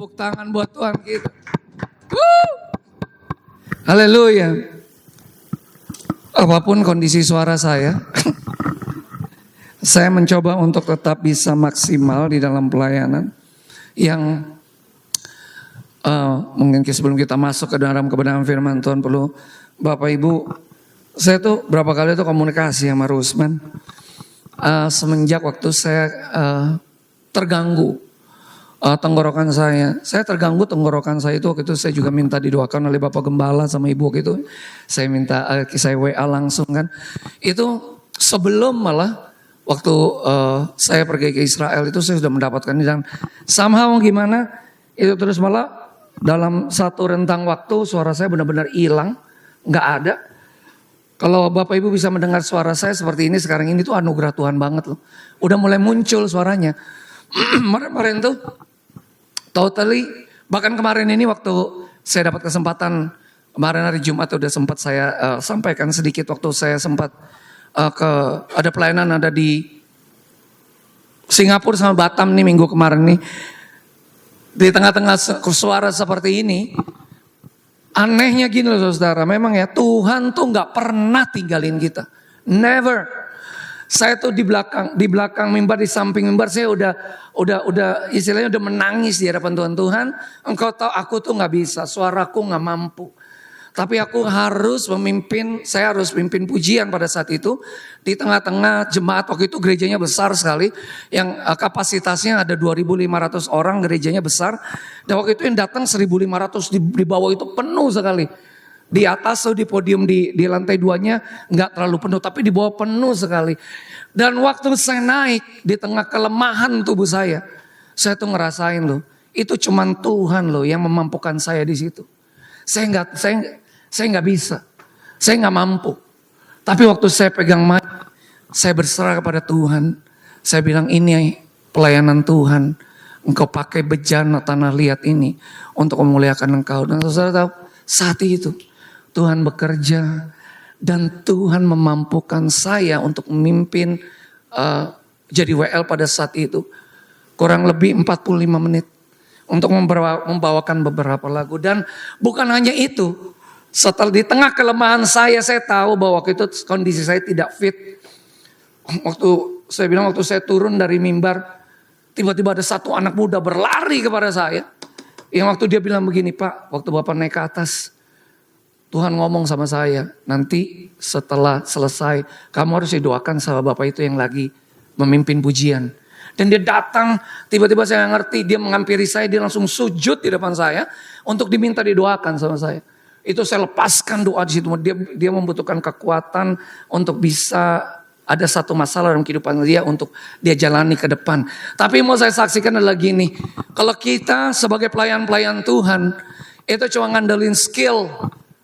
Tepuk tangan buat Tuhan kita. Haleluya. Apapun kondisi suara saya, saya mencoba untuk tetap bisa maksimal di dalam pelayanan. Yang mungkin sebelum kita masuk ke dalam kebenaran firman Tuhan, perlu Bapak Ibu, saya tuh berapa kali tuh komunikasi sama Rusman. Semenjak waktu saya terganggu tenggorokan saya terganggu tenggorokan saya itu waktu itu saya juga minta didoakan oleh Bapak Gembala sama Ibu gitu. Saya minta saya WA langsung kan. Itu sebelum malah waktu saya pergi ke Israel itu saya sudah mendapatkan ini dan somehow gimana itu terus malah dalam satu rentang waktu suara saya benar-benar hilang, nggak ada. Kalau Bapak Ibu bisa mendengar suara saya seperti ini sekarang ini tuh anugerah Tuhan banget loh. Udah mulai muncul suaranya. Kemarin tuh totally, bahkan kemarin ini waktu saya dapat kesempatan kemarin hari Jumat udah sempat saya sampaikan sedikit waktu saya sempat ada pelayanan ada di Singapura sama Batam nih minggu kemarin nih. Di tengah-tengah suara seperti ini, anehnya gini loh saudara, memang ya Tuhan tuh nggak pernah tinggalin kita, never. Saya tuh di belakang mimbar, di samping mimbar saya udah istilahnya udah menangis di hadapan Tuhan. Engkau tahu aku tuh nggak bisa, suaraku nggak mampu. Tapi aku harus saya harus memimpin pujian pada saat itu. Di tengah-tengah jemaat, waktu itu gerejanya besar sekali. Yang kapasitasnya ada 2.500 orang, gerejanya besar. Dan waktu itu yang datang 1.500 di bawah itu penuh sekali. Di atas tuh di podium di lantai 2-nya nggak terlalu penuh, tapi di bawah penuh sekali. Dan waktu saya naik di tengah kelemahan tubuh saya tuh ngerasain loh, itu cuman Tuhan loh yang memampukan saya di situ. Saya nggak bisa, saya nggak mampu. Tapi waktu saya pegang mic, saya berserah kepada Tuhan. Saya bilang ini pelayanan Tuhan. Engkau pakai bejana tanah liat ini untuk memuliakan Engkau. Dan saudara tahu saat itu Tuhan bekerja dan Tuhan memampukan saya untuk memimpin jadi WL pada saat itu. Kurang lebih 45 menit untuk membawakan beberapa lagu. Dan bukan hanya itu, setelah di tengah kelemahan saya tahu bahwa waktu itu kondisi saya tidak fit. Waktu saya turun dari mimbar, tiba-tiba ada satu anak muda berlari kepada saya. Yang waktu dia bilang begini, Pak, waktu Bapak naik ke atas, Tuhan ngomong sama saya, nanti setelah selesai kamu harus didoakan sama Bapak itu yang lagi memimpin pujian. Dan dia datang, tiba-tiba saya ngerti, dia menghampiri saya, dia langsung sujud di depan saya untuk diminta didoakan sama saya. Itu saya lepaskan doa di situ. Dia membutuhkan kekuatan untuk bisa ada satu masalah dalam kehidupan dia untuk dia jalani ke depan. Tapi mau saya saksikan adalah gini, kalau kita sebagai pelayan-pelayan Tuhan itu cuma ngandelin skill,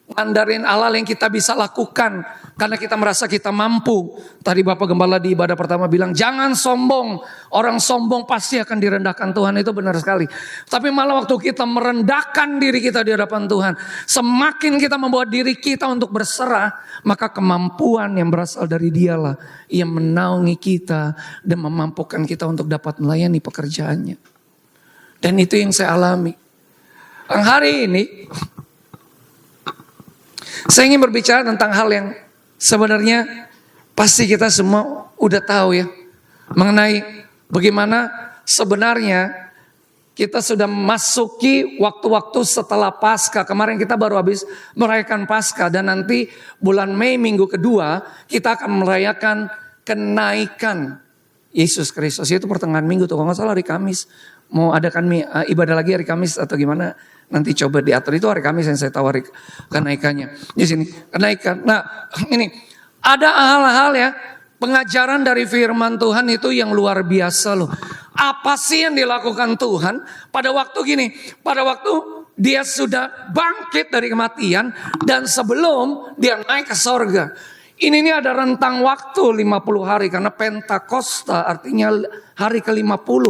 ngandarin hal-hal yang kita bisa lakukan karena kita merasa kita mampu. Tadi Bapak Gembala di ibadah pertama bilang jangan sombong. Orang sombong pasti akan direndahkan Tuhan, itu benar sekali. Tapi malah waktu kita merendahkan diri kita di hadapan Tuhan, semakin kita membawa diri kita untuk berserah, maka kemampuan yang berasal dari Dialah yang menaungi kita dan memampukan kita untuk dapat melayani pekerjaannya. Dan itu yang saya alami. Hari ini saya ingin berbicara tentang hal yang sebenarnya pasti kita semua udah tahu ya. Mengenai bagaimana sebenarnya kita sudah memasuki waktu-waktu setelah Paskah. Kemarin kita baru habis merayakan Paskah. Dan nanti bulan Mei minggu kedua kita akan merayakan kenaikan Yesus Kristus. Itu pertengahan minggu tuh, kalau gak salah hari Kamis. Mau adakan ibadah lagi hari Kamis atau gimana? Nanti coba diatur, itu hari Kamis yang saya tahu hari kenaikannya. Di sini kenaikan. Nah ini ada hal-hal ya, pengajaran dari firman Tuhan itu yang luar biasa loh. Apa sih yang dilakukan Tuhan pada waktu gini? Pada waktu dia sudah bangkit dari kematian dan sebelum dia naik ke sorga. Ini ada rentang waktu 50 hari karena Pentakosta artinya hari ke-50.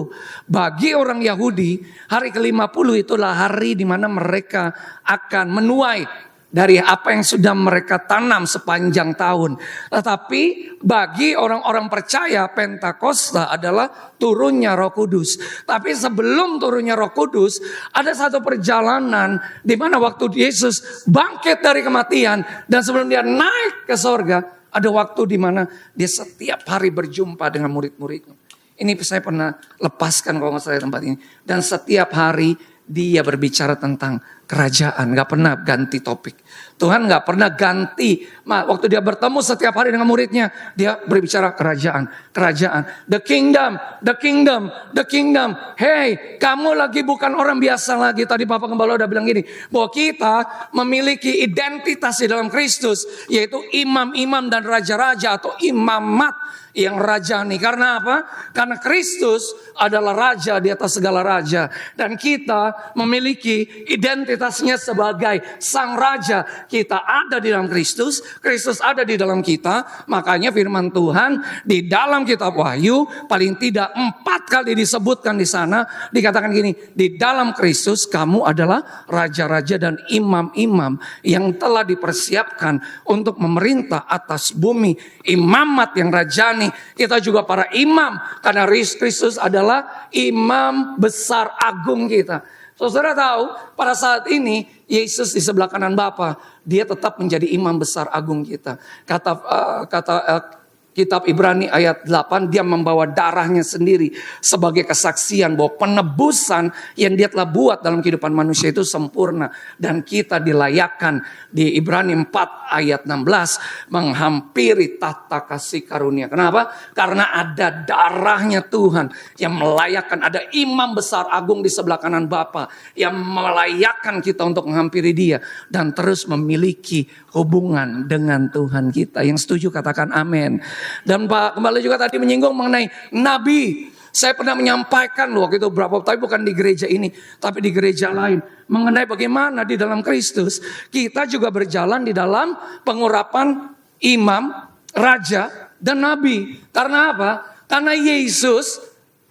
Bagi orang Yahudi hari ke-50 itulah hari di mana mereka akan menuai dari apa yang sudah mereka tanam sepanjang tahun. Tetapi bagi orang-orang percaya, Pentakosta adalah turunnya Roh Kudus. Tapi sebelum turunnya Roh Kudus, ada satu perjalanan di mana waktu Yesus bangkit dari kematian dan sebelum dia naik ke sorga, ada waktu di mana dia setiap hari berjumpa dengan murid-muridnya. Ini saya pernah lepaskan kalau nggak salah di tempat ini. Dan setiap hari dia berbicara tentang kerajaan, gak pernah ganti topik. Tuhan gak pernah ganti. Waktu dia bertemu setiap hari dengan muridnya, dia berbicara kerajaan, kerajaan. The kingdom, the kingdom, the kingdom. Hey, kamu lagi bukan orang biasa lagi. Tadi Bapak Gembala udah bilang gini, bahwa kita memiliki identitas di dalam Kristus, yaitu imam-imam dan raja-raja atau imamat yang rajani. Karena apa? Karena Kristus adalah raja di atas segala raja. Dan kita memiliki identitasnya sebagai sang raja. Kita ada di dalam Kristus, Kristus ada di dalam kita. Makanya firman Tuhan di dalam kitab Wahyu paling tidak 4 kali disebutkan di sana. Dikatakan gini, di dalam Kristus kamu adalah raja-raja dan imam-imam yang telah dipersiapkan untuk memerintah atas bumi. Imamat yang rajani. Kita juga para imam, karena Kristus adalah imam besar agung kita. Saudara tahu, pada saat ini Yesus di sebelah kanan Bapa, dia tetap menjadi imam besar agung kita. Kitab Ibrani ayat 8, dia membawa darahnya sendiri sebagai kesaksian bahwa penebusan yang dia telah buat dalam kehidupan manusia itu sempurna. Dan kita dilayakkan di Ibrani 4 ayat 16 menghampiri tahta kasih karunia. Kenapa? Karena ada darahnya Tuhan yang melayakkan, ada imam besar agung di sebelah kanan Bapa yang melayakkan kita untuk menghampiri dia dan terus memiliki hubungan dengan Tuhan kita. Yang setuju katakan amin. Dan Pak Gembala juga tadi menyinggung mengenai nabi. Saya pernah menyampaikan waktu itu berapa, tapi bukan di gereja ini, tapi di gereja lain. Mengenai bagaimana di dalam Kristus kita juga berjalan di dalam pengurapan imam, raja, dan nabi. Karena apa? Karena Yesus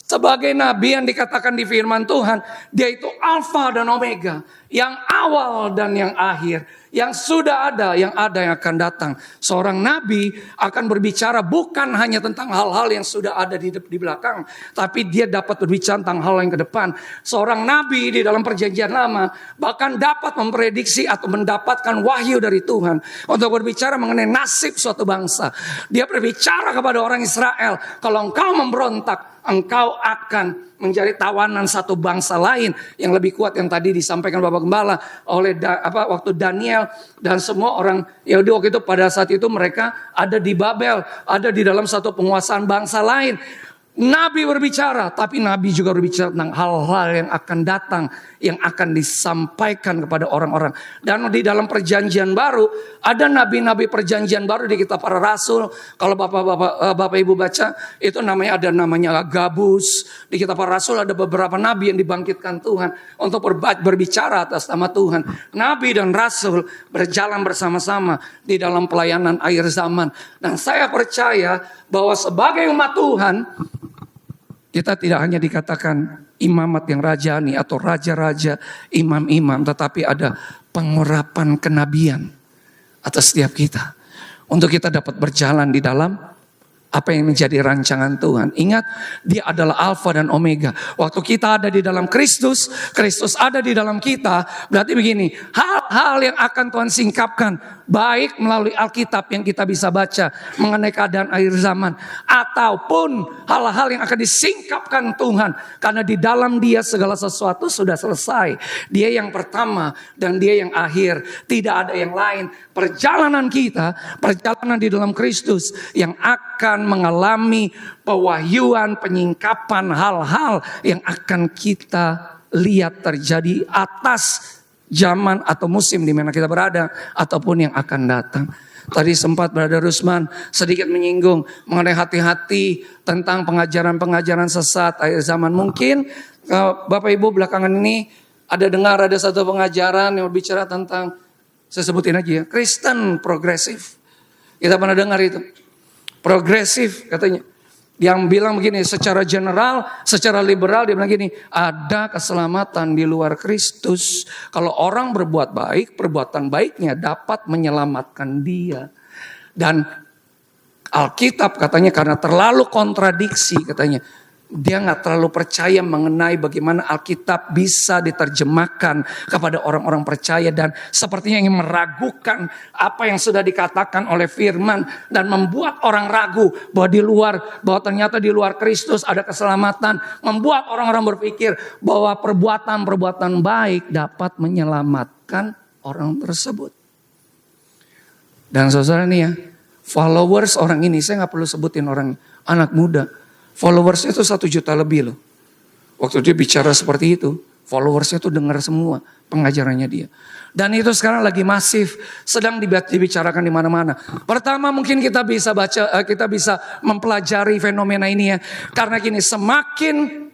sebagai nabi yang dikatakan di firman Tuhan, dia itu Alfa dan Omega, yang awal dan yang akhir. Yang sudah ada, yang akan datang. Seorang nabi akan berbicara bukan hanya tentang hal-hal yang sudah ada di belakang, tapi dia dapat berbicara tentang hal yang ke depan. Seorang nabi di dalam perjanjian lama bahkan dapat memprediksi atau mendapatkan wahyu dari Tuhan untuk berbicara mengenai nasib suatu bangsa. Dia berbicara kepada orang Israel, kalau engkau memberontak, engkau akan menjadi tawanan satu bangsa lain yang lebih kuat, yang tadi disampaikan Bapak Gembala oleh waktu Daniel dan semua orang Yahudi waktu itu. Pada saat itu mereka ada di Babel, ada di dalam satu penguasaan bangsa lain. Nabi berbicara, tapi Nabi juga berbicara tentang hal-hal yang akan datang, yang akan disampaikan kepada orang-orang. Dan di dalam perjanjian baru, ada nabi-nabi perjanjian baru di kitab para rasul. Kalau Bapak Ibu baca, itu ada namanya Agabus. Di kitab para rasul ada beberapa nabi yang dibangkitkan Tuhan untuk berbicara atas nama Tuhan. Nabi dan rasul berjalan bersama-sama di dalam pelayanan akhir zaman. Dan saya percaya bahwa sebagai umat Tuhan, kita tidak hanya dikatakan imamat yang rajani atau raja-raja, imam-imam, tetapi ada pengurapan kenabian atas setiap kita. Untuk kita dapat berjalan di dalam apa yang menjadi rancangan Tuhan. Ingat, dia adalah Alfa dan Omega. Waktu kita ada di dalam Kristus, Kristus ada di dalam kita. Berarti begini, hal-hal yang akan Tuhan singkapkan, baik melalui Alkitab yang kita bisa baca mengenai keadaan akhir zaman, ataupun hal-hal yang akan disingkapkan Tuhan, karena di dalam dia segala sesuatu sudah selesai. Dia yang pertama dan dia yang akhir, tidak ada yang lain. Perjalanan kita, perjalanan di dalam Kristus yang akan mengalami pewahyuan, penyingkapan hal-hal yang akan kita lihat terjadi atas zaman atau musim di mana kita berada ataupun yang akan datang. Tadi sempat Brother Rusman sedikit menyinggung mengenai hati-hati tentang pengajaran-pengajaran sesat akhir zaman. Mungkin Bapak Ibu belakangan ini ada satu pengajaran yang berbicara tentang, saya sebutin aja ya, Kristen progresif. Kita pernah dengar itu. Progresif katanya. Yang bilang begini, secara general, secara liberal dia bilang gini, ada keselamatan di luar Kristus. Kalau orang berbuat baik, perbuatan baiknya dapat menyelamatkan dia. Dan Alkitab katanya karena terlalu kontradiksi katanya. Dia gak terlalu percaya mengenai bagaimana Alkitab bisa diterjemahkan kepada orang-orang percaya. Dan sepertinya ingin meragukan apa yang sudah dikatakan oleh firman. Dan membuat orang ragu bahwa ternyata di luar Kristus ada keselamatan. Membuat orang-orang berpikir bahwa perbuatan-perbuatan baik dapat menyelamatkan orang tersebut. Dan saudara nih ya, followers orang ini, saya gak perlu sebutin orang anak muda. Followersnya itu 1 juta lebih loh. Waktu dia bicara seperti itu, followersnya itu dengar semua pengajarannya dia. Dan itu sekarang lagi masif, sedang dibicarakan di mana-mana. Pertama mungkin kita bisa mempelajari fenomena ini ya. Karena gini, semakin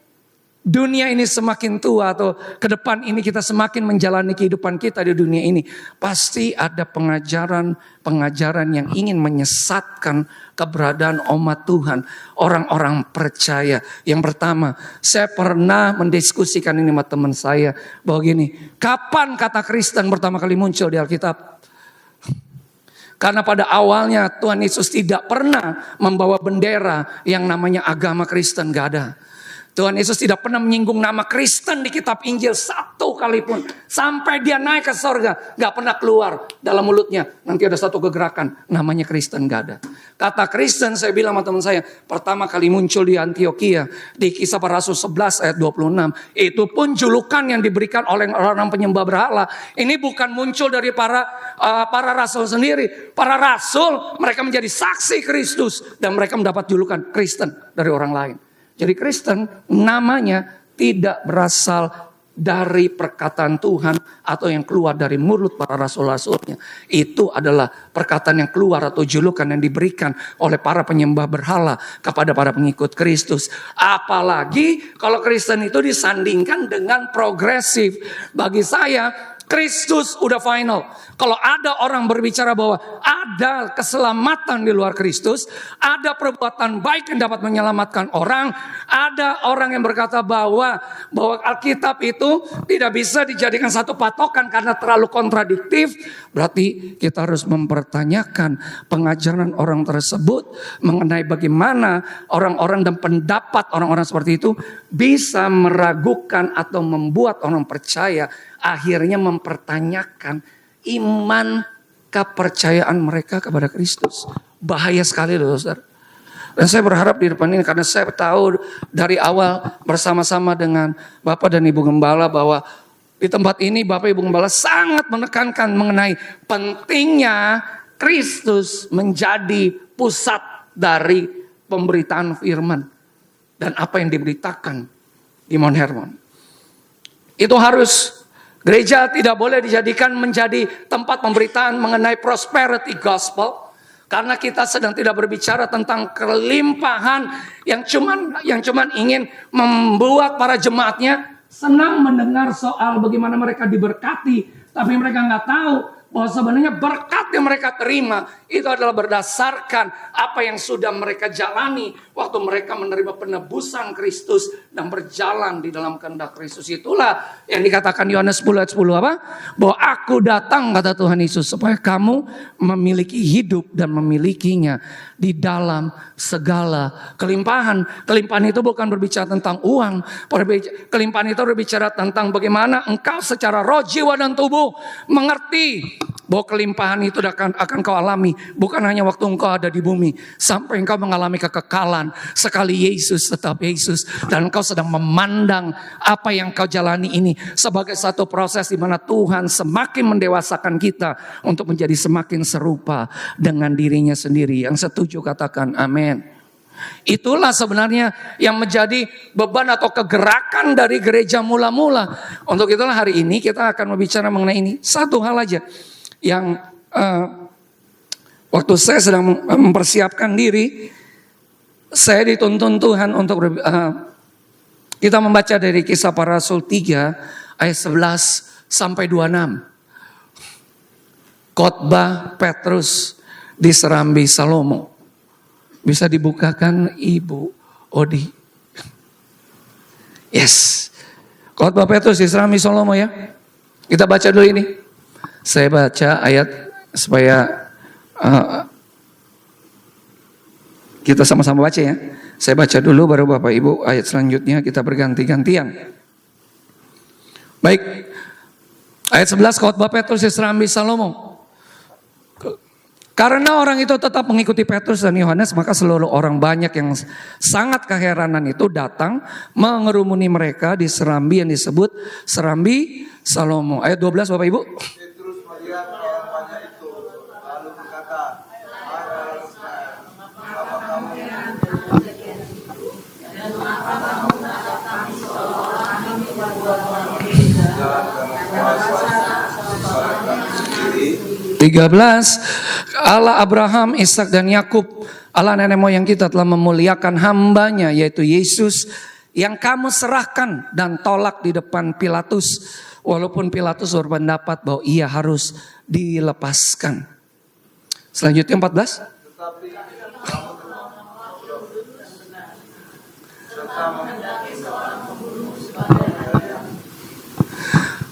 dunia ini semakin tua atau ke depan ini kita semakin menjalani kehidupan kita di dunia ini. Pasti ada pengajaran yang ingin menyesatkan keberadaan umat Tuhan. Orang-orang percaya. Yang pertama, saya pernah mendiskusikan ini sama teman saya. Bahwa gini, kapan kata Kristen pertama kali muncul di Alkitab? Karena pada awalnya Tuhan Yesus tidak pernah membawa bendera yang namanya agama Kristen, gak ada. Tuhan Yesus tidak pernah menyinggung nama Kristen di kitab Injil satu kali pun. Sampai dia naik ke sorga, gak pernah keluar dalam mulutnya. Nanti ada satu kegerakan, namanya Kristen, gak ada. Kata Kristen, saya bilang sama teman saya, pertama kali muncul di Antioquia, di Kisah Para Rasul 11 ayat 26. Itu pun julukan yang diberikan oleh orang-orang penyembah berhala. Ini bukan muncul dari para rasul sendiri. Para rasul, mereka menjadi saksi Kristus. Dan mereka mendapat julukan Kristen dari orang lain. Jadi Kristen namanya tidak berasal dari perkataan Tuhan atau yang keluar dari mulut para rasul-rasulnya. Itu adalah perkataan yang keluar atau julukan yang diberikan oleh para penyembah berhala kepada para pengikut Kristus. Apalagi kalau Kristen itu disandingkan dengan progresif. Bagi saya Kristus udah final. Kalau ada orang berbicara bahwa ada keselamatan di luar Kristus, ada perbuatan baik yang dapat menyelamatkan orang, ada orang yang berkata bahwa Alkitab itu tidak bisa dijadikan satu patokan karena terlalu kontradiktif, berarti kita harus mempertanyakan pengajaran orang tersebut mengenai bagaimana orang-orang dan pendapat orang-orang seperti itu bisa meragukan atau membuat orang percaya akhirnya mempertanyakan iman kepercayaan mereka kepada Kristus. Bahaya sekali loh saudara. Dan saya berharap di depan ini karena saya tahu dari awal bersama-sama dengan Bapak dan Ibu Gembala bahwa di tempat ini Bapak Ibu Gembala sangat menekankan mengenai pentingnya Kristus menjadi pusat dari pemberitaan firman. Dan apa yang diberitakan di Mount Hermon. Itu harus. Gereja tidak boleh dijadikan menjadi tempat pemberitaan mengenai prosperity gospel. Karena kita sedang tidak berbicara tentang kelimpahan yang cuman ingin membuat para jemaatnya senang mendengar soal bagaimana mereka diberkati. Tapi mereka nggak tahu bahwa sebenarnya berkat yang mereka terima itu adalah berdasarkan apa yang sudah mereka jalani waktu mereka menerima penebusan Kristus dan berjalan di dalam kehendak Kristus. Itulah yang dikatakan Yohanes 10 ayat 10 apa? Bahwa aku datang kata Tuhan Yesus supaya kamu memiliki hidup dan memilikinya di dalam segala kelimpahan. Kelimpahan itu bukan berbicara tentang uang. Kelimpahan itu berbicara tentang bagaimana engkau secara roh, jiwa dan tubuh mengerti bahwa kelimpahan itu akan kau alami. Bukan hanya waktu engkau ada di bumi. Sampai engkau mengalami kekekalan. Sekali Yesus tetap Yesus. Dan engkau sedang memandang apa yang kau jalani ini. Sebagai satu proses di mana Tuhan semakin mendewasakan kita. Untuk menjadi semakin serupa dengan dirinya sendiri. Yang setuju katakan amin. Itulah sebenarnya yang menjadi beban atau kegerakan dari gereja mula-mula. Untuk itulah hari ini kita akan berbicara mengenai ini. Satu hal aja. Yang waktu saya sedang mempersiapkan diri, saya dituntun Tuhan untuk kita membaca dari Kisah Para Rasul 3 ayat 11 sampai 26. Khotbah Petrus di Serambi Salomo. Bisa dibukakan Ibu Odi. Yes. Khotbah Petrus di Serambi Salomo ya. Kita baca dulu ini. Saya baca ayat supaya kita sama-sama baca ya. Saya baca dulu baru Bapak Ibu ayat selanjutnya kita berganti-gantian. Baik. Ayat 11 Khotbah Petrus di Serambi Salomo. Karena orang itu tetap mengikuti Petrus dan Yohanes, maka seluruh orang banyak yang sangat keheranan itu datang mengerumuni mereka di serambi yang disebut Serambi Salomo. Ayat 12 Bapak Ibu. Petrus melihat orang banyak itu, lalu berkata, apa kamu sendiri? 13 Allah Abraham, Ishak dan Yakub, Allah nenek moyang kita telah memuliakan hambanya yaitu Yesus yang kamu serahkan dan tolak di depan Pilatus, walaupun Pilatus berpendapat bahwa ia harus dilepaskan. Selanjutnya 14. Tetapi kamu serta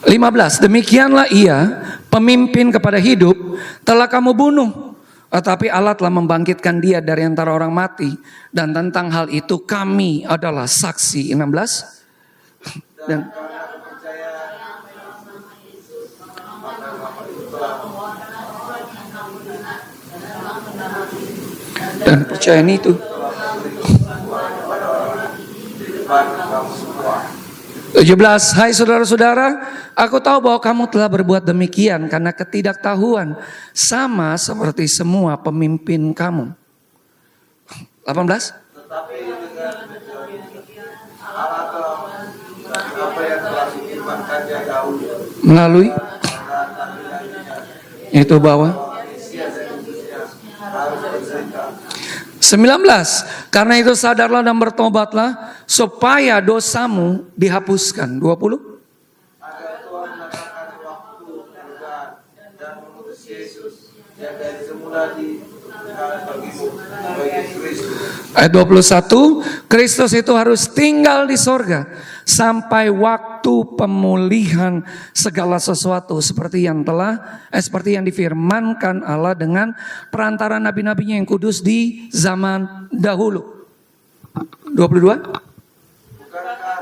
15. Demikianlah ia pemimpin kepada hidup telah kamu bunuh, tetapi Allah telah membangkitkan dia dari antara orang mati, dan tentang hal itu kami adalah saksi. 16. Dan percaya itu. 17. Hai saudara-saudara, aku tahu bahwa kamu telah berbuat demikian karena ketidaktahuan, sama seperti semua pemimpin kamu. 18. tetapi dengan Allah telah apa yang telah difirmankannya dahulu Melalui itu bawah. harus bercerita. 19. Karena itu sadarlah dan bertobatlah supaya dosamu dihapuskan. 20. Agar Tuhan menetapkan waktu perubahan dan mengutus Yesus yang dari semula ditentukan bagimu sebagai Kristus. Ayat 21. Kristus itu harus tinggal di sorga sampai waktu pemulihan segala sesuatu seperti yang difirmankan Allah dengan perantara nabi-nabinya yang kudus di zaman dahulu. 22. Bukankah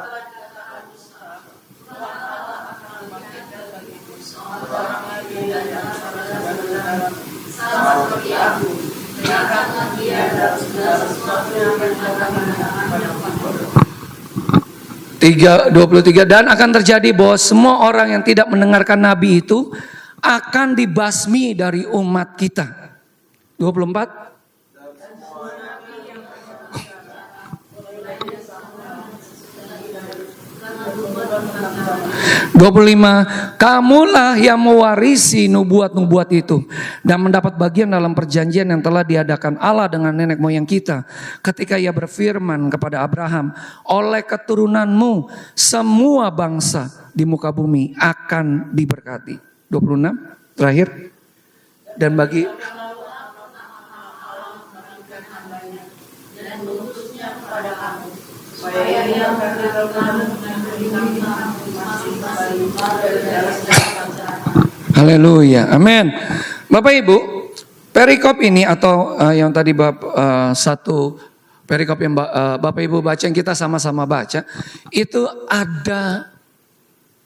23. Dan akan terjadi bahwa semua orang yang tidak mendengarkan nabi itu akan dibasmi dari umat kita. 24. 25. Kamulah yang mewarisi nubuat-nubuat itu dan mendapat bagian dalam perjanjian yang telah diadakan Allah dengan nenek moyang kita ketika ia berfirman kepada Abraham, oleh keturunanmu semua bangsa di muka bumi akan diberkati. 26 terakhir. Dan bagi haleluya, amin. Bapak Ibu, perikop ini atau yang tadi satu perikop yang Bapak Ibu baca, yang kita sama-sama baca, itu ada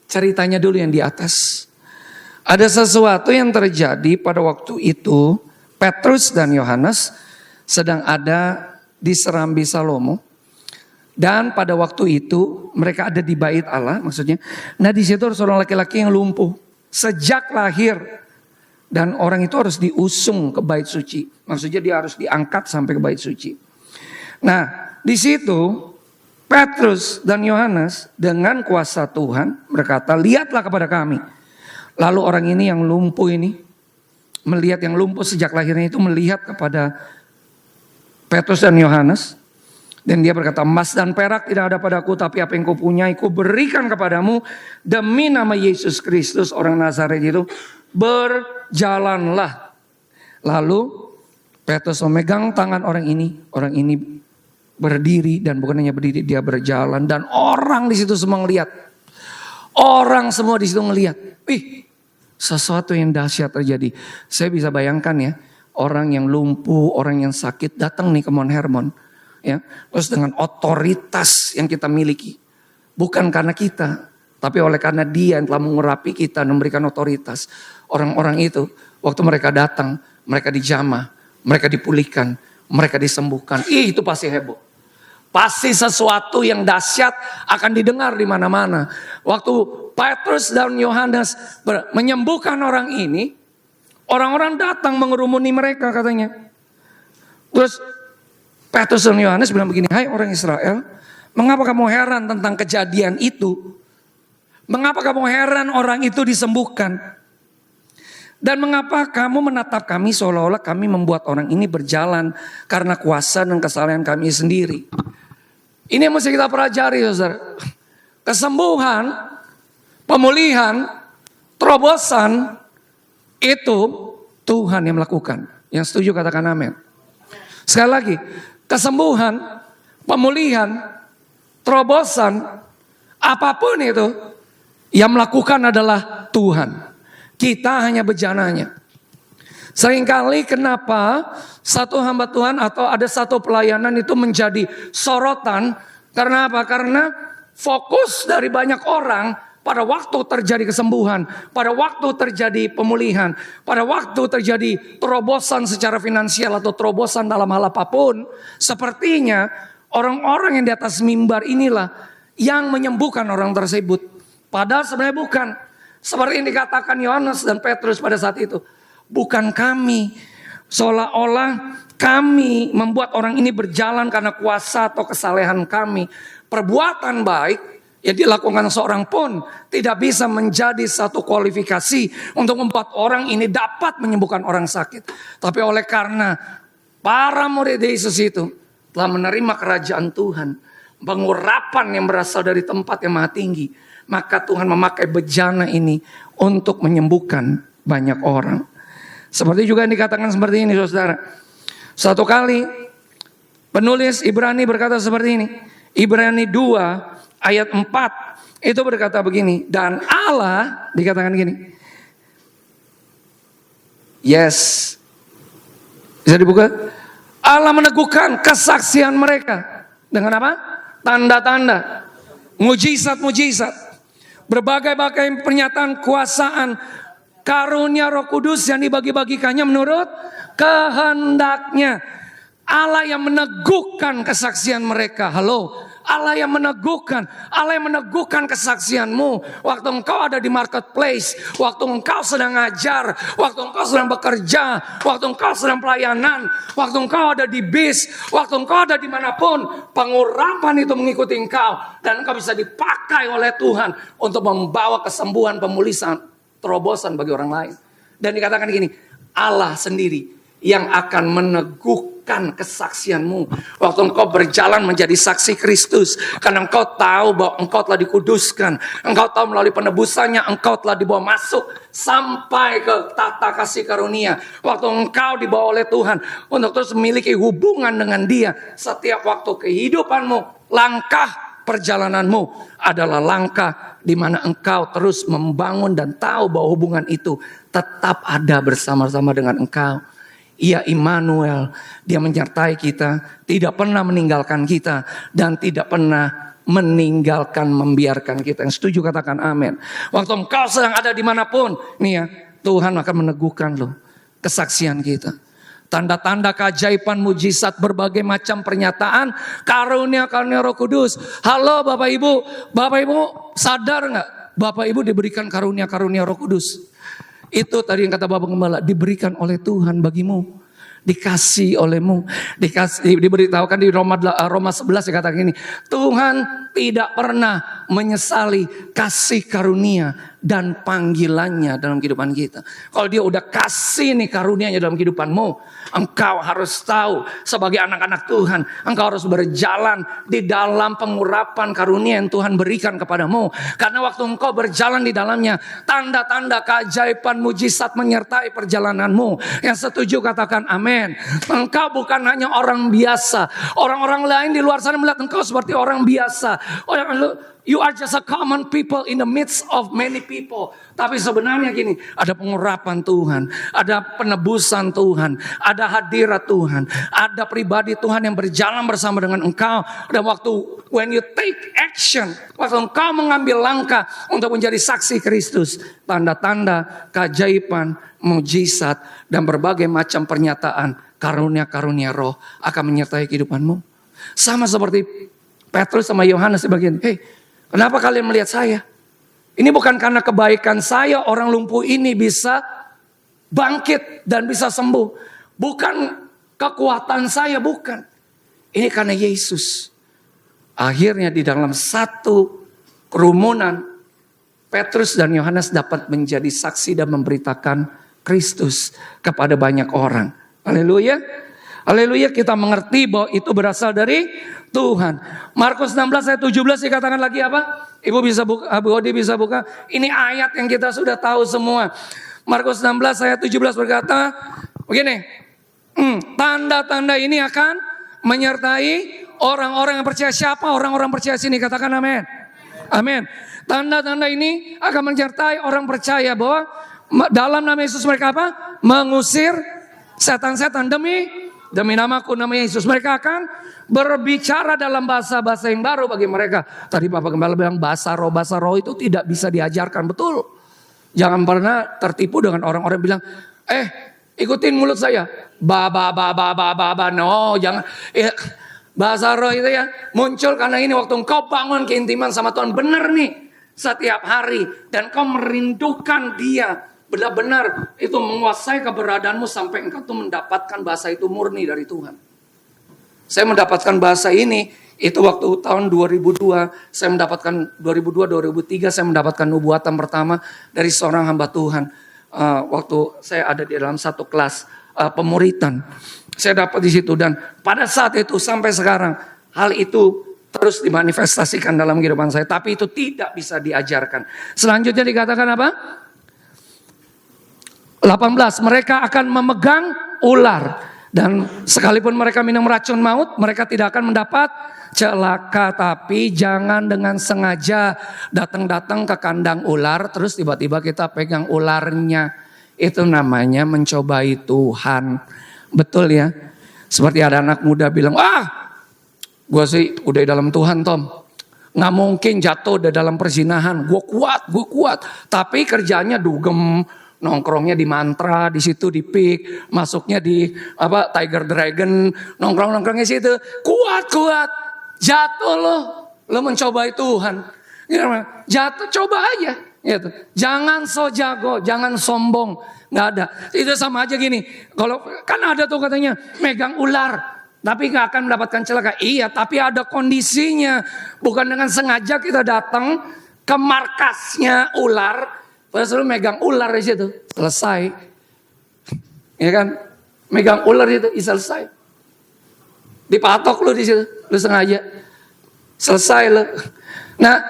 ceritanya dulu yang di atas. Ada sesuatu yang terjadi pada waktu itu, Petrus dan Yohanes sedang ada di Serambi Salomo. Dan pada waktu itu mereka ada di bait Allah, maksudnya. Nah di situ ada seorang laki-laki yang lumpuh sejak lahir, dan orang itu harus diusung ke bait suci. Maksudnya dia harus diangkat sampai ke bait suci. Nah di situ Petrus dan Yohanes dengan kuasa Tuhan berkata, lihatlah kepada kami. Lalu orang ini yang lumpuh ini melihat, yang lumpuh sejak lahirnya itu melihat kepada Petrus dan Yohanes. Dan dia berkata, emas dan perak tidak ada padaku, tapi apa yang kau punyai ku berikan kepadamu. Demi nama Yesus Kristus orang Nazaret itu, berjalanlah. Lalu Petrus memegang tangan orang ini berdiri, dan bukan hanya berdiri, dia berjalan, dan orang di situ semua ngelihat. Orang semua di situ ngelihat. Sesuatu yang dahsyat terjadi. Saya bisa bayangkan ya, orang yang lumpuh, orang yang sakit datang nih ke Mount Hermon, ya. Terus dengan otoritas yang kita miliki, bukan karena kita, tapi oleh karena Dia yang telah mengurapi kita dan memberikan otoritas. Orang-orang itu, waktu mereka datang, mereka dijamah, mereka dipulihkan, mereka disembuhkan. Itu pasti heboh. Pasti sesuatu yang dahsyat akan didengar di mana-mana. Waktu Petrus dan Yohanes menyembuhkan orang ini, orang-orang datang mengerumuni mereka katanya. Terus Petrus dan Yohanes bilang begini, "Hai orang Israel, mengapa kamu heran tentang kejadian itu? Mengapa kamu heran orang itu disembuhkan? Dan mengapa kamu menatap kami seolah-olah kami membuat orang ini berjalan karena kuasa dan kesalahan kami sendiri?" Ini yang mesti kita pelajari, saudara. Kesembuhan, pemulihan, terobosan, itu Tuhan yang melakukan. Yang setuju katakan amin. Sekali lagi, kesembuhan, pemulihan, terobosan, apapun itu, yang melakukan adalah Tuhan. Kita hanya bejananya. Seringkali kenapa satu hamba Tuhan atau ada satu pelayanan itu menjadi sorotan. Karena apa? Karena fokus dari banyak orang pada waktu terjadi kesembuhan, pada waktu terjadi pemulihan, pada waktu terjadi terobosan secara finansial atau terobosan dalam hal apapun. Sepertinya orang-orang yang di atas mimbar inilah yang menyembuhkan orang tersebut. Padahal sebenarnya bukan. Seperti yang dikatakan Yohanes dan Petrus pada saat itu. Bukan kami. Seolah-olah kami membuat orang ini berjalan karena kuasa atau kesalehan kami. Perbuatan baik yang dilakukan seorang pun tidak bisa menjadi satu kualifikasi untuk membuat orang ini dapat menyembuhkan orang sakit. Tapi oleh karena para murid Yesus itu telah menerima kerajaan Tuhan, pengurapan yang berasal dari tempat yang maha tinggi, maka Tuhan memakai bejana ini untuk menyembuhkan banyak orang. Seperti juga yang dikatakan seperti ini, saudara. Satu kali penulis Ibrani berkata seperti ini. Ibrani 2 ayat 4 itu berkata begini. Dan Allah dikatakan gini. Yes. Bisa dibuka? Allah meneguhkan kesaksian mereka. Dengan apa? Tanda-tanda. Mujizat-mujizat. Berbagai-bagai pernyataan kuasaan, karunia Roh Kudus yang dibagi-bagikannya menurut kehendaknya. Allah yang meneguhkan kesaksian mereka. Halo, Allah yang meneguhkan, Allah yang meneguhkan kesaksianmu. Waktu engkau ada di marketplace, waktu engkau sedang ngajar, waktu engkau sedang bekerja, waktu engkau sedang pelayanan, waktu engkau ada di bis, waktu engkau ada dimanapun, pengurapan itu mengikuti engkau. Dan engkau bisa dipakai oleh Tuhan untuk membawa kesembuhan, pemulihan, terobosan bagi orang lain. Dan dikatakan gini, Allah sendiri yang akan meneguhkan kesaksianmu. Waktu engkau berjalan menjadi saksi Kristus. Karena engkau tahu bahwa engkau telah dikuduskan. Engkau tahu melalui penebusannya engkau telah dibawa masuk sampai ke tata kasih karunia. Waktu engkau dibawa oleh Tuhan untuk terus memiliki hubungan dengan Dia. Setiap waktu kehidupanmu, langkah perjalananmu adalah langkah di mana engkau terus membangun dan tahu bahwa hubungan itu tetap ada bersama-sama dengan engkau. Ia Immanuel, Dia menyertai kita, tidak pernah meninggalkan kita, dan tidak pernah meninggalkan, membiarkan kita. Yang setuju katakan amin. Waktu engkau sedang ada dimanapun, nih ya, Tuhan akan meneguhkan lo kesaksian kita. Tanda-tanda keajaiban, mujizat, berbagai macam pernyataan, karunia-karunia Roh Kudus. Halo Bapak Ibu sadar nggak? Bapak Ibu diberikan karunia-karunia Roh Kudus. Itu tadi yang kata Bapak Gembala, diberikan oleh Tuhan bagimu, dikasih olehmu, diberitahukan di Roma 11 dikatakan ini, Tuhan tidak pernah menyesali kasih karunia dan panggilannya dalam kehidupan kita. Kalau dia udah kasih nih karunianya dalam kehidupanmu, engkau harus tahu sebagai anak-anak Tuhan, engkau harus berjalan di dalam pengurapan karunia yang Tuhan berikan kepadamu. Karena waktu engkau berjalan di dalamnya, tanda-tanda keajaiban mujizat menyertai perjalananmu. Yang setuju katakan amin. Engkau bukan hanya orang biasa. Orang-orang lain di luar sana melihat engkau seperti orang biasa. You are just a common people in the midst of many people. Tapi sebenarnya gini, ada pengurapan Tuhan, ada penebusan Tuhan, ada hadirat Tuhan, ada pribadi Tuhan yang berjalan bersama dengan engkau. Dan waktu when you take action, waktu engkau mengambil langkah untuk menjadi saksi Kristus, tanda-tanda, keajaiban, mujizat, dan berbagai macam pernyataan karunia-karunia roh akan menyertai kehidupanmu. Sama seperti Petrus sama Yohanes di bagian, hey, kenapa kalian melihat saya? Ini bukan karena kebaikan saya orang lumpuh ini bisa bangkit dan bisa sembuh. Bukan kekuatan saya, bukan. Ini karena Yesus. Akhirnya di dalam satu kerumunan, Petrus dan Yohanes dapat menjadi saksi dan memberitakan Kristus kepada banyak orang. Haleluya. Haleluya, kita mengerti bahwa itu berasal dari Tuhan. Markus 16 ayat 17 dikatakan lagi apa? Ibu bisa buka, Abu Odi bisa buka. Ini ayat yang kita sudah tahu semua. Markus 16 ayat 17 berkata begini. Tanda-tanda ini akan menyertai orang-orang yang percaya. Siapa orang-orang percaya sini? Katakan amin. Amin. Tanda-tanda ini akan menyertai orang percaya bahwa dalam nama Yesus mereka apa? Mengusir setan-setan demi namaku, nama Yesus. Mereka akan berbicara dalam bahasa-bahasa yang baru bagi mereka. Tadi Bapak Gembala bilang bahasa roh itu tidak bisa diajarkan. Betul. Jangan pernah tertipu dengan orang-orang bilang, ikutin mulut saya. Ba. No, jangan. Bahasa roh itu ya muncul karena ini waktu engkau bangun keintiman sama Tuhan. Benar nih. Setiap hari. Dan kau merindukan dia. Benar-benar itu menguasai keberadaanmu sampai engkau tuh mendapatkan bahasa itu murni dari Tuhan. Saya mendapatkan bahasa ini itu waktu tahun 2002, saya mendapatkan 2002-2003 saya mendapatkan nubuatan pertama dari seorang hamba Tuhan. Waktu saya ada di dalam satu kelas pemuritan. Saya dapat di situ dan pada saat itu sampai sekarang hal itu terus dimanifestasikan dalam kehidupan saya, tapi itu tidak bisa diajarkan. Selanjutnya dikatakan apa? 18, mereka akan memegang ular. Dan sekalipun mereka minum racun maut, mereka tidak akan mendapat celaka. Tapi jangan dengan sengaja datang-datang ke kandang ular, terus tiba-tiba kita pegang ularnya. Itu namanya mencobai Tuhan. Betul ya? Seperti ada anak muda bilang, gue sih udah di dalam Tuhan Tom. Nggak mungkin jatuh di dalam perzinahan. Gue kuat. Tapi kerjanya dugem. Nongkrongnya di mantra, di situ di pik, masuknya di Tiger Dragon, nongkrongnya situ, kuat, jatuh lo mencobai Tuhan, jatuh coba aja, gitu. Jangan so jago, jangan sombong, nggak ada. Itu sama aja gini, kalau kan ada tuh katanya megang ular, tapi nggak akan mendapatkan celaka. Iya, tapi ada kondisinya, bukan dengan sengaja kita datang ke markasnya ular. Terus lu megang ular di situ, selesai. Ya kan? Megang ular itu, selesai. Dipatok lu di situ, lu sengaja. Selesai lu. Nah,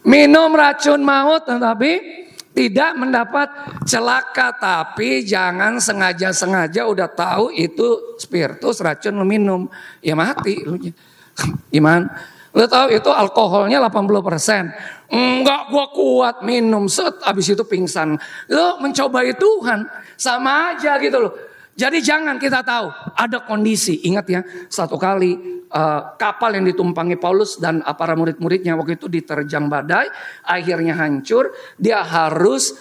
minum racun maut tetapi tidak mendapat celaka. Tapi jangan sengaja-sengaja udah tahu itu spiritus racun lu minum. Ya mati lu. Gimana? Lu tahu itu alkoholnya 80%. Enggak, gua kuat minum, abis itu pingsan. Lu mencobai Tuhan, sama aja gitu loh. Jadi jangan kita tahu, ada kondisi. Ingat ya, satu kali kapal yang ditumpangi Paulus dan para murid-muridnya waktu itu diterjang badai, akhirnya hancur. Dia harus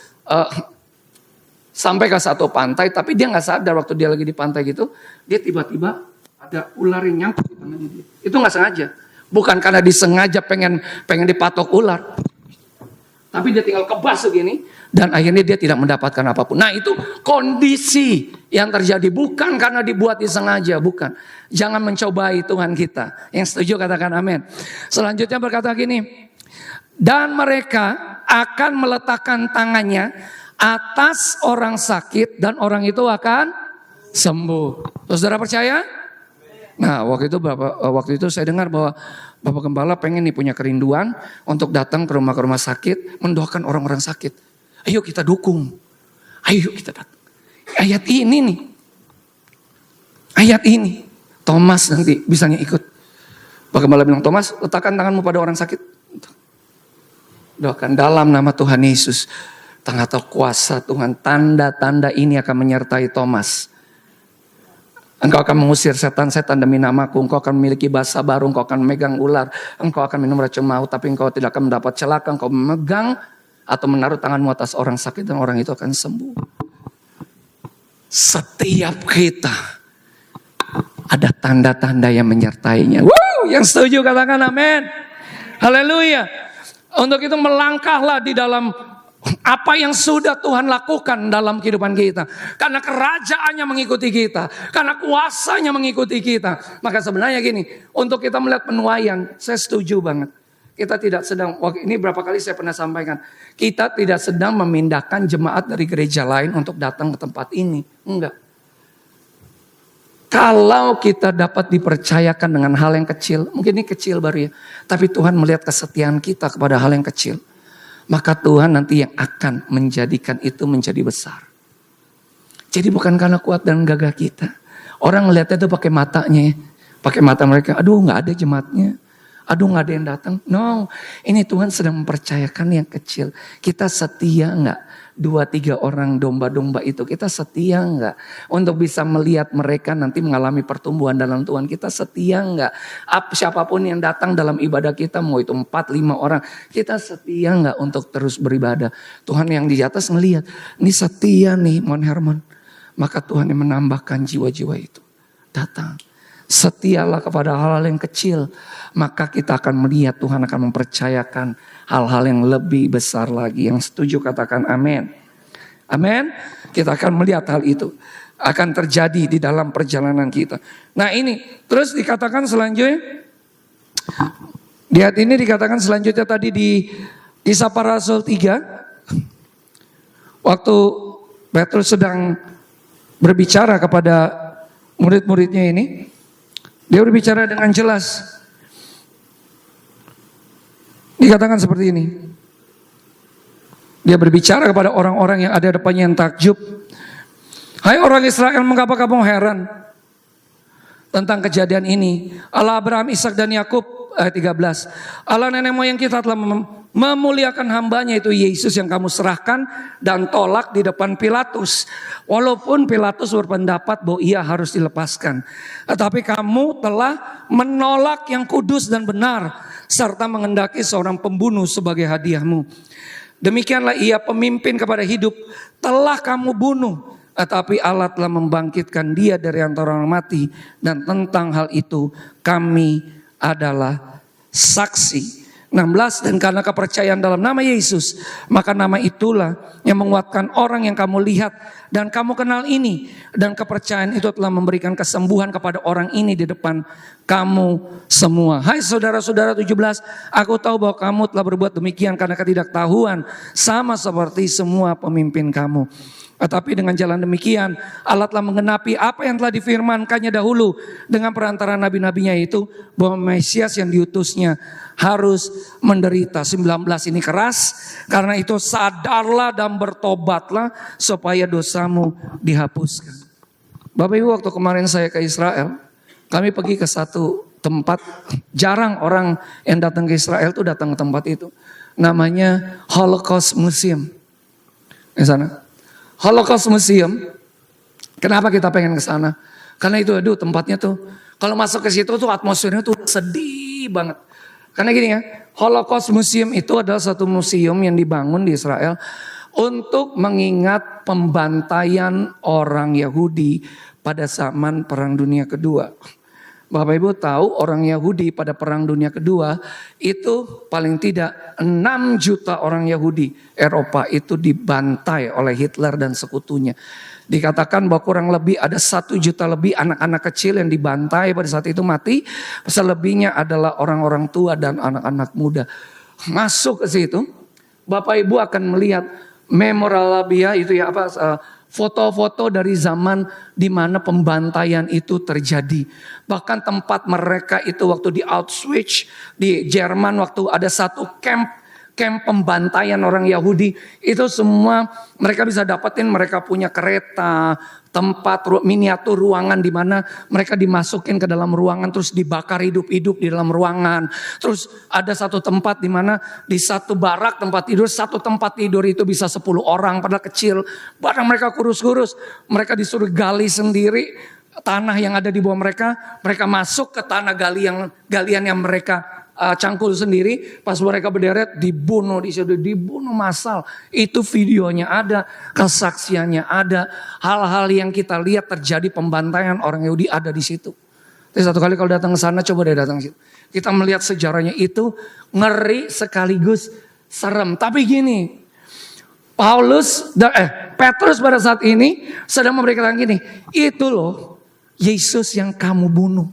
sampai ke satu pantai, tapi dia nggak sadar waktu dia lagi di pantai gitu, dia tiba-tiba ada ular yang nyangkut di tangannya dia. Itu nggak sengaja. Bukan karena disengaja pengen dipatok ular. Tapi dia tinggal kebas begini. Dan akhirnya dia tidak mendapatkan apapun. Nah itu kondisi yang terjadi. Bukan karena dibuat disengaja. Bukan. Jangan mencobai Tuhan kita. Yang setuju katakan amin. Selanjutnya berkata gini. Dan mereka akan meletakkan tangannya atas orang sakit dan orang itu akan sembuh. Saudara percaya? Nah, waktu itu saya dengar bahwa Bapak Gembala pengen nih punya kerinduan untuk datang ke rumah sakit, mendoakan orang-orang sakit. Ayo kita dukung. Ayo kita datang. Ayat ini nih. Ayat ini. Thomas nanti bisanya ikut. Bapak Gembala bilang, Thomas, letakkan tanganmu pada orang sakit. Doakan dalam nama Tuhan Yesus. Tengah atau kuasa Tuhan, tanda-tanda ini akan menyertai Thomas. Engkau akan mengusir setan-setan demi namaku. Engkau akan memiliki bahasa baru. Engkau akan memegang ular. Engkau akan minum racun maut. Tapi engkau tidak akan mendapat celaka. Engkau memegang atau menaruh tanganmu atas orang sakit. Dan orang itu akan sembuh. Setiap kita ada tanda-tanda yang menyertainya. Yang setuju katakan amin. Haleluya. Untuk itu melangkahlah di dalam apa yang sudah Tuhan lakukan dalam kehidupan kita. Karena kerajaannya mengikuti kita. Karena kuasanya mengikuti kita. Maka sebenarnya gini, untuk kita melihat penuaian, saya setuju banget. Kita tidak sedang, ini berapa kali saya pernah sampaikan. Kita tidak sedang memindahkan jemaat dari gereja lain untuk datang ke tempat ini. Enggak. Kalau kita dapat dipercayakan dengan hal yang kecil, mungkin ini kecil baru ya. Tapi Tuhan melihat kesetiaan kita kepada hal yang kecil. Maka Tuhan nanti yang akan menjadikan itu menjadi besar. Jadi bukan karena kuat dan gagah kita. Orang ngeliatnya itu pakai matanya. Pakai mata mereka, aduh gak ada jemaatnya. Aduh gak ada yang datang. No, ini Tuhan sedang mempercayakan yang kecil. Kita setia gak? 2-3 orang domba-domba itu, kita setia enggak untuk bisa melihat mereka nanti mengalami pertumbuhan dalam Tuhan? Kita setia enggak? Siapapun yang datang dalam ibadah kita, mau itu 4-5 orang, kita setia enggak untuk terus beribadah? Tuhan yang di atas melihat, ini setia nih Mon Herman. Maka Tuhan yang menambahkan jiwa-jiwa itu. Datang. Setialah kepada hal-hal yang kecil. Maka kita akan melihat Tuhan akan mempercayakan hal-hal yang lebih besar lagi. Yang setuju katakan amin. Amin. Kita akan melihat hal itu akan terjadi di dalam perjalanan kita. Nah ini terus dikatakan selanjutnya. Lihat ini dikatakan selanjutnya tadi di Kisah Para Rasul 3. Waktu Petrus sedang berbicara kepada murid-muridnya ini. Dia berbicara dengan jelas. Dikatakan seperti ini. Dia berbicara kepada orang-orang yang ada depannya yang takjub. Hai orang Israel, mengapa kamu heran tentang kejadian ini? Allah Abraham, Ishak dan Yakub, ayat 13. Allah nenek moyang kita telah memuliakan hambanya itu Yesus yang kamu serahkan dan tolak di depan Pilatus. Walaupun Pilatus berpendapat bahwa ia harus dilepaskan. Tetapi kamu telah menolak yang kudus dan benar serta mengendaki seorang pembunuh sebagai hadiahmu. Demikianlah ia pemimpin kepada hidup telah kamu bunuh. Tetapi Allah telah membangkitkan dia dari antara orang mati. Dan tentang hal itu kami adalah saksi. 16, dan karena kepercayaan dalam nama Yesus, maka nama itulah yang menguatkan orang yang kamu lihat dan kamu kenal ini. Dan kepercayaan itu telah memberikan kesembuhan kepada orang ini di depan kamu semua. Hai saudara-saudara 17, aku tahu bahwa kamu telah berbuat demikian karena ketidaktahuan, sama seperti semua pemimpin kamu. Tetapi dengan jalan demikian Allah telah menggenapi apa yang telah difirmankannya dahulu dengan perantara nabi-nabinya itu, bahwa Mesias yang diutusnya harus menderita. 19 ini keras, karena itu sadarlah dan bertobatlah supaya dosamu dihapuskan. Bapak Ibu, waktu kemarin saya ke Israel, kami pergi ke satu tempat, jarang orang yang datang ke Israel tuh datang ke tempat itu. Namanya Holocaust Museum. Di sana. Holocaust Museum. Kenapa kita pengen ke sana? Karena itu tempatnya tuh kalau masuk ke situ tuh atmosfernya tuh sedih banget. Karena gini ya, Holocaust Museum itu adalah satu museum yang dibangun di Israel untuk mengingat pembantaian orang Yahudi pada zaman Perang Dunia Kedua. Bapak Ibu tahu orang Yahudi pada Perang Dunia Kedua itu paling tidak 6 juta orang Yahudi Eropa itu dibantai oleh Hitler dan sekutunya. Dikatakan bahwa kurang lebih ada 1 juta lebih anak-anak kecil yang dibantai pada saat itu mati. Selebihnya adalah orang-orang tua dan anak-anak muda. masuk ke situ, Bapak Ibu akan melihat memorabilia itu ya foto-foto dari zaman di mana pembantaian itu terjadi. Bahkan tempat mereka itu waktu di Auschwitz di Jerman, waktu ada satu camp pembantaian orang Yahudi, itu semua mereka bisa dapetin. Mereka punya kereta, tempat miniatur ruangan di mana mereka dimasukin ke dalam ruangan terus dibakar hidup-hidup di dalam ruangan. Terus ada satu tempat di mana di satu barak tempat tidur, satu tempat tidur itu bisa 10 orang, padahal kecil. Badan mereka kurus-kurus. Mereka disuruh gali sendiri tanah yang ada di bawah mereka. Mereka masuk ke tanah galian yang mereka cangkul sendiri. Pas mereka berderet dibunuh di situ, dibunuh massal. Itu videonya ada, kesaksiannya ada, hal-hal yang kita lihat terjadi pembantaian orang Yahudi ada di situ. Jadi satu kali kalau datang ke sana, coba deh datang ke situ. Kita melihat sejarahnya itu ngeri sekaligus serem. Tapi gini, Petrus pada saat ini sedang memberitakan gini, itu loh Yesus yang kamu bunuh.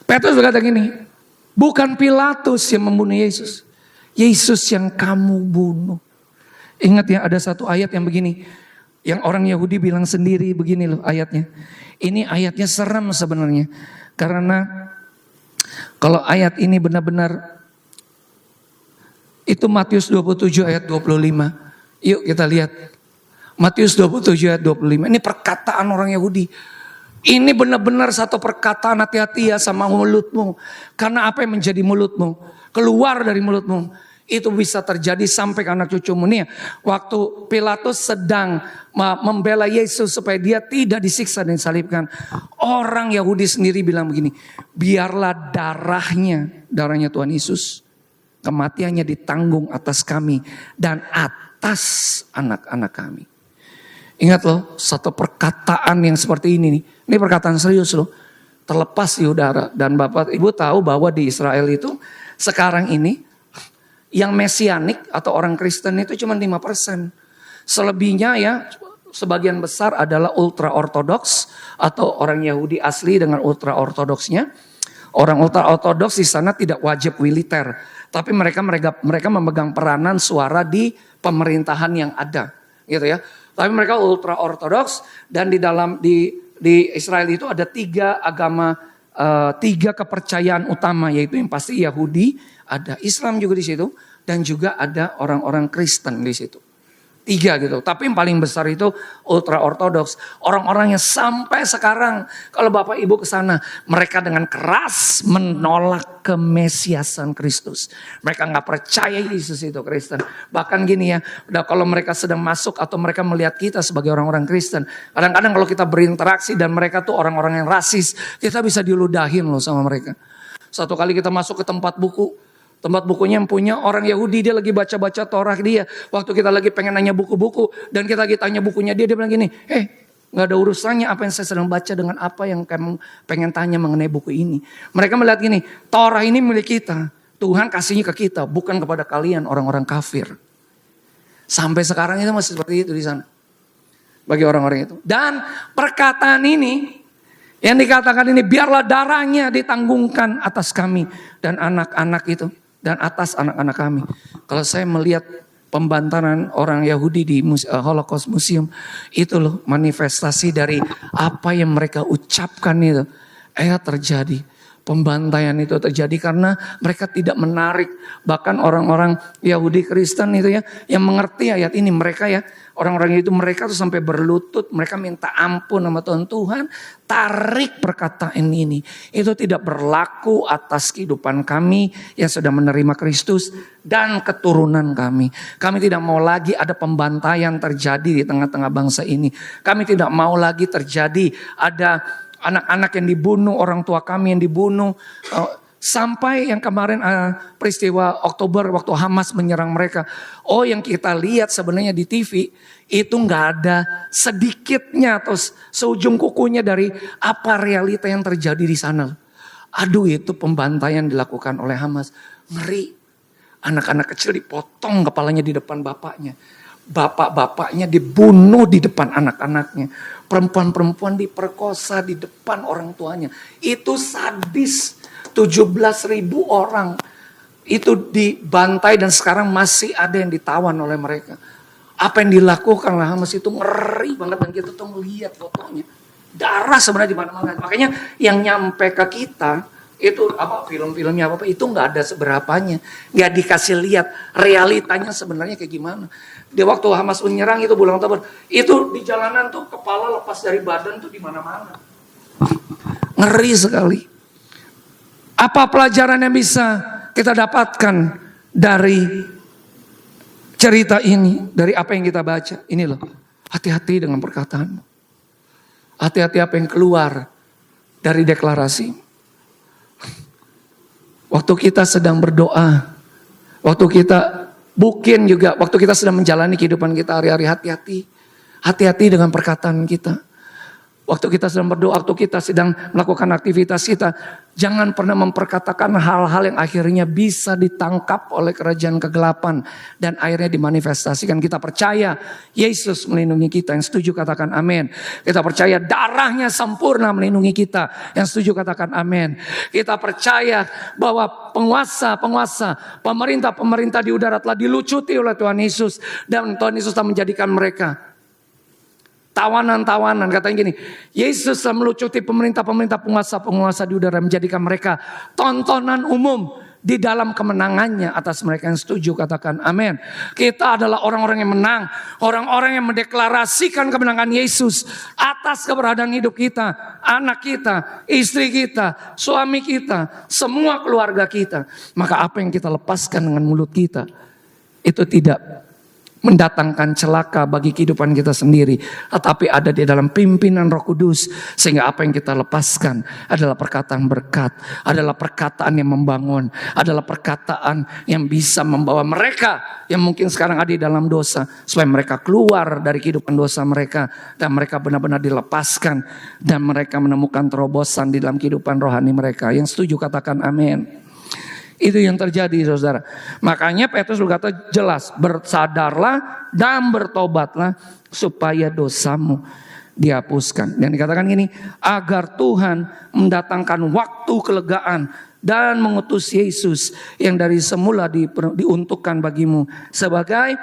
Petrus berkata gini, bukan Pilatus yang membunuh Yesus. Yesus yang kamu bunuh. Ingat ya, ada satu ayat yang begini. Yang orang Yahudi bilang sendiri begini loh ayatnya. Ini ayatnya serem sebenarnya. Karena kalau ayat ini benar-benar, itu Matius 27 ayat 25. Yuk kita lihat. Matius 27 ayat 25. Ini perkataan orang Yahudi. Ini benar-benar satu perkataan, hati-hati ya sama mulutmu. Karena apa yang menjadi mulutmu, keluar dari mulutmu, itu bisa terjadi sampai ke anak cucumu. Nih, waktu Pilatus sedang membela Yesus supaya dia tidak disiksa dan disalibkan, orang Yahudi sendiri bilang begini, biarlah darahnya Tuhan Yesus, kematiannya ditanggung atas kami dan atas anak-anak kami. Ingat loh, satu perkataan yang seperti ini nih. Ini perkataan serius loh. Terlepas di udara. Dan Bapak Ibu tahu bahwa di Israel itu sekarang ini yang mesianik atau orang Kristen itu cuma 5%. Selebihnya ya sebagian besar adalah ultra ortodoks atau orang Yahudi asli dengan ultra ortodoksnya. Orang ultra ortodoks di sana tidak wajib militer. Tapi mereka memegang peranan suara di pemerintahan yang ada. Gitu ya. Tapi mereka ultra ortodoks dan di Israel itu ada 3 agama, 3 kepercayaan utama, yaitu yang pasti Yahudi, ada Islam juga di situ dan juga ada orang-orang Kristen di situ. 3 gitu. Tapi yang paling besar itu ultra ortodoks. Orang-orang yang sampai sekarang kalau Bapak Ibu ke sana, mereka dengan keras menolak kemesiasan Kristus. Mereka nggak percaya Yesus itu Kristen. Bahkan gini ya, udah kalau mereka sedang masuk atau mereka melihat kita sebagai orang-orang Kristen, kadang-kadang kalau kita berinteraksi dan mereka tuh orang-orang yang rasis, kita bisa diludahin loh sama mereka. Satu kali kita masuk ke tempat bukunya yang punya orang Yahudi, dia lagi baca-baca Torah dia. Waktu kita lagi pengen nanya buku-buku dan kita lagi tanya bukunya dia bilang gini, gak ada urusannya apa yang saya sedang baca dengan apa yang kamu pengen tanya mengenai buku ini. Mereka melihat gini, Torah ini milik kita. Tuhan kasihnya ke kita, bukan kepada kalian orang-orang kafir. Sampai sekarang itu masih seperti itu di sana. Bagi orang-orang itu. Dan perkataan ini, yang dikatakan ini, biarlah darahnya ditanggungkan atas kami dan anak-anak itu. Dan atas anak-anak kami. Kalau saya melihat pembantaran orang Yahudi di Holocaust Museum, itu loh manifestasi dari apa yang mereka ucapkan itu. Terjadi. Pembantaian itu terjadi karena mereka tidak menarik. Bahkan orang-orang Yahudi Kristen itu ya, yang mengerti ayat ini, mereka ya, orang-orang itu mereka tuh sampai berlutut, mereka minta ampun sama Tuhan, tarik perkataan ini. Itu tidak berlaku atas kehidupan kami yang sudah menerima Kristus dan keturunan kami. Kami tidak mau lagi ada pembantaian terjadi di tengah-tengah bangsa ini. Kami tidak mau lagi terjadi ada anak-anak yang dibunuh, orang tua kami yang dibunuh. Sampai yang kemarin peristiwa Oktober waktu Hamas menyerang mereka. Yang kita lihat sebenarnya di TV itu gak ada sedikitnya atau seujung kukunya dari apa realita yang terjadi di sana. Aduh, itu pembantaian dilakukan oleh Hamas. Ngeri. Anak-anak kecil dipotong kepalanya di depan bapaknya. Bapak-bapaknya dibunuh di depan anak-anaknya. Perempuan-perempuan diperkosa di depan orang tuanya. Itu sadis. 17.000 orang itu dibantai dan sekarang masih ada yang ditawan oleh mereka. Apa yang dilakukan oleh Hamas itu ngeri banget dan kita tuh melihat fotonya. Darah sebenarnya di mana-mana. Makanya yang nyampe ke kita itu film-filmnya itu nggak ada seberapanya, nggak dikasih lihat realitanya sebenarnya kayak gimana. Di waktu Hamas menyerang itu bulan Oktober, itu di jalanan tuh kepala lepas dari badan tuh di mana-mana. Ngeri sekali. Apa pelajaran yang bisa kita dapatkan dari cerita ini, dari apa yang kita baca? Ini loh, hati-hati dengan perkataanmu. Hati-hati apa yang keluar dari deklarasi. Waktu kita sedang berdoa, waktu kita mungkin juga, waktu kita sedang menjalani kehidupan kita hari-hari, hati-hati. Hati-hati dengan perkataan kita. Waktu kita sedang berdoa, waktu kita sedang melakukan aktivitas kita, jangan pernah memperkatakan hal-hal yang akhirnya bisa ditangkap oleh kerajaan kegelapan dan akhirnya dimanifestasikan. Kita percaya Yesus melindungi kita, yang setuju katakan amin. Kita percaya darahnya sempurna melindungi kita, yang setuju katakan amin. Kita percaya bahwa penguasa-penguasa, pemerintah-pemerintah di udara telah dilucuti oleh Tuhan Yesus dan Tuhan Yesus telah menjadikan mereka tawanan-tawanan. Katanya gini, Yesus telah melucuti pemerintah-pemerintah, penguasa-penguasa di udara, menjadikan mereka tontonan umum di dalam kemenangannya atas mereka. Yang setuju katakan amin. Kita adalah orang-orang yang menang, orang-orang yang mendeklarasikan kemenangan Yesus atas keberadaan hidup kita, anak kita, istri kita, suami kita, semua keluarga kita. Maka apa yang kita lepaskan dengan mulut kita itu tidak mendatangkan celaka bagi kehidupan kita sendiri, tetapi ada di dalam pimpinan Roh Kudus, sehingga apa yang kita lepaskan adalah perkataan berkat, adalah perkataan yang membangun, adalah perkataan yang bisa membawa mereka yang mungkin sekarang ada di dalam dosa, supaya mereka keluar dari kehidupan dosa mereka dan mereka benar-benar dilepaskan dan mereka menemukan terobosan di dalam kehidupan rohani mereka. Yang setuju katakan amin. Itu yang terjadi, saudara. Makanya Petrus berkata jelas, bersadarlah dan bertobatlah supaya dosamu dihapuskan. Dan dikatakan gini, agar Tuhan mendatangkan waktu kelegaan dan mengutus Yesus yang dari semula diuntukkan bagimu sebagai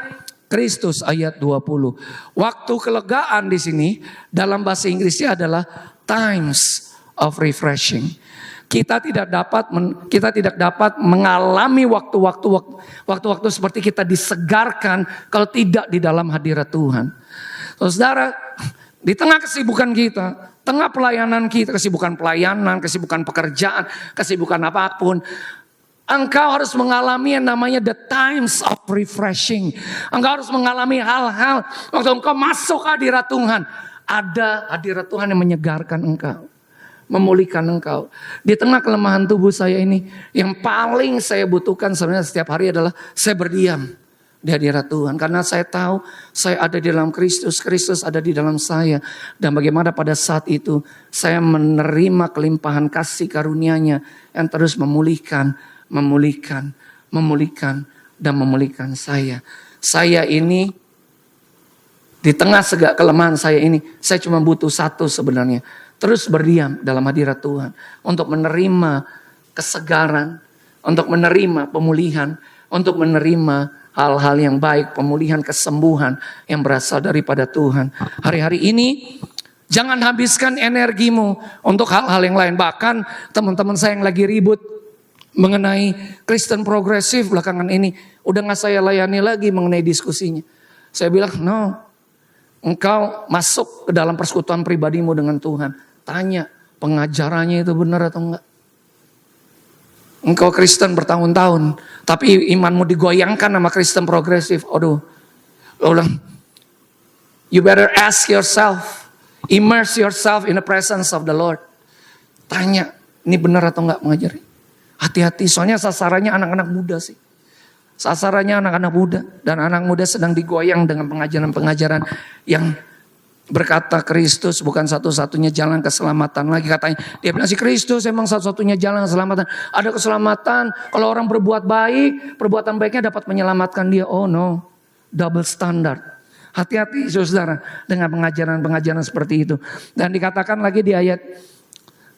Kristus. Ayat 20. Waktu kelegaan di sini dalam bahasa Inggrisnya adalah times of refreshing. Kita tidak dapat mengalami waktu-waktu seperti kita disegarkan kalau tidak di dalam hadirat Tuhan. Saudara, di tengah kesibukan kita, tengah pelayanan kita, kesibukan pelayanan, kesibukan pekerjaan, kesibukan apapun, engkau harus mengalami yang namanya the times of refreshing. Engkau harus mengalami hal-hal waktu engkau masuk hadirat Tuhan. Ada hadirat Tuhan yang menyegarkan engkau, memulihkan engkau. Di tengah kelemahan tubuh saya ini, yang paling saya butuhkan sebenarnya setiap hari adalah saya berdiam di hadirat Tuhan. Karena saya tahu saya ada di dalam Kristus, Kristus ada di dalam saya. Dan bagaimana pada saat itu saya menerima kelimpahan kasih karunia-Nya yang terus memulihkan dan memulihkan saya. Saya ini di tengah segala kelemahan saya ini, saya cuma butuh satu sebenarnya. Terus berdiam dalam hadirat Tuhan untuk menerima kesegaran, untuk menerima pemulihan, untuk menerima hal-hal yang baik, pemulihan, kesembuhan yang berasal daripada Tuhan. Hari-hari ini jangan habiskan energimu untuk hal-hal yang lain. Bahkan teman-teman saya yang lagi ribut mengenai Kristen progresif belakangan ini, udah gak saya layani lagi mengenai diskusinya. Saya bilang, no, engkau masuk ke dalam persekutuan pribadimu dengan Tuhan. Tanya, pengajarannya itu benar atau enggak? Engkau Kristen bertahun-tahun, tapi imanmu digoyangkan sama Kristen progresif. Aduh, you better ask yourself, immerse yourself in the presence of the Lord. Tanya, ini benar atau enggak mengajarnya? Hati-hati, soalnya sasarannya anak-anak muda sih. Sasarannya anak-anak muda, dan anak muda sedang digoyang dengan pengajaran-pengajaran yang berkata Kristus bukan satu-satunya jalan keselamatan lagi. Katanya dia bilang si Kristus emang satu-satunya jalan keselamatan. Ada keselamatan kalau orang berbuat baik, perbuatan baiknya dapat menyelamatkan dia. Oh no, double standard. Hati-hati saudara dengan pengajaran-pengajaran seperti itu. Dan dikatakan lagi di ayat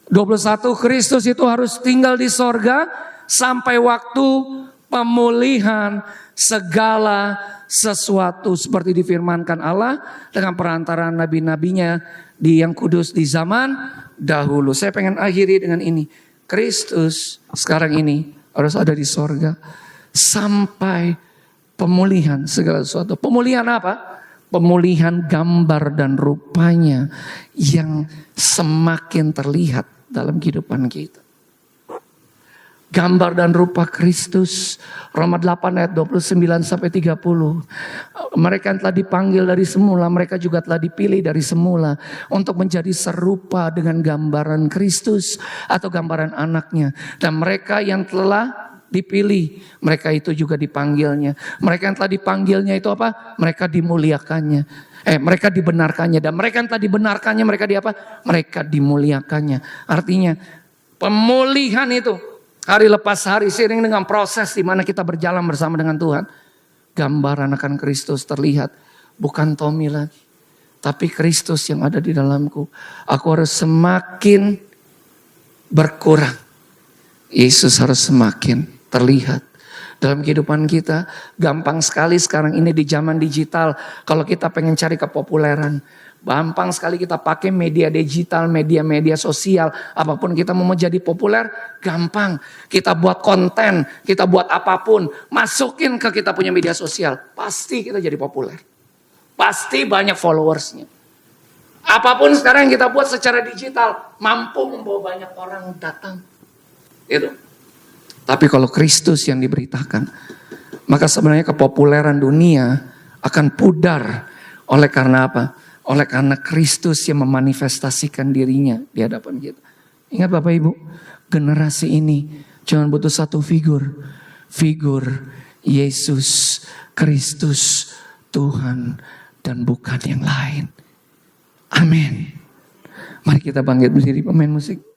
21 Kristus itu harus tinggal di sorga sampai waktu pemulihan segala sesuatu seperti difirmankan Allah dengan perantaraan nabi-nabinya di yang kudus di zaman dahulu. Saya pengen akhiri dengan ini. Kristus sekarang ini harus ada di sorga sampai pemulihan segala sesuatu. Pemulihan apa? Pemulihan gambar dan rupanya yang semakin terlihat dalam kehidupan kita. Gambar dan rupa Kristus. Roma 8 ayat 29 sampai 30. Mereka yang telah dipanggil dari semula, mereka juga telah dipilih dari semula untuk menjadi serupa dengan gambaran Kristus atau gambaran anaknya. Dan mereka yang telah dipilih, mereka itu juga dipanggilnya. Mereka yang telah dipanggilnya itu apa? Mereka dimuliakannya. Mereka dibenarkannya. Dan mereka yang telah dibenarkannya, mereka di apa? Mereka dimuliakannya. Artinya pemulihan itu hari lepas hari seiring dengan proses di mana kita berjalan bersama dengan Tuhan. Gambaran akan Kristus terlihat. Bukan Tommy lagi, tapi Kristus yang ada di dalamku. Aku harus semakin berkurang. Yesus harus semakin terlihat dalam kehidupan kita. Gampang sekali sekarang ini di zaman digital. Kalau kita pengen cari kepopuleran, gampang sekali kita pakai media digital, media-media sosial. Apapun kita mau menjadi populer, gampang. Kita buat konten, kita buat apapun. Masukin ke kita punya media sosial. Pasti kita jadi populer. Pasti banyak followersnya. Apapun sekarang yang kita buat secara digital, mampu membawa banyak orang datang. Itu. Tapi kalau Kristus yang diberitakan, maka sebenarnya kepopuleran dunia akan pudar. Oleh karena apa? Oleh karena Kristus yang memanifestasikan dirinya di hadapan kita. Ingat Bapak Ibu, generasi ini cuma butuh satu figur. Figur Yesus Kristus Tuhan dan bukan yang lain. Amin. Mari kita bangkit berdiri, pemain musik.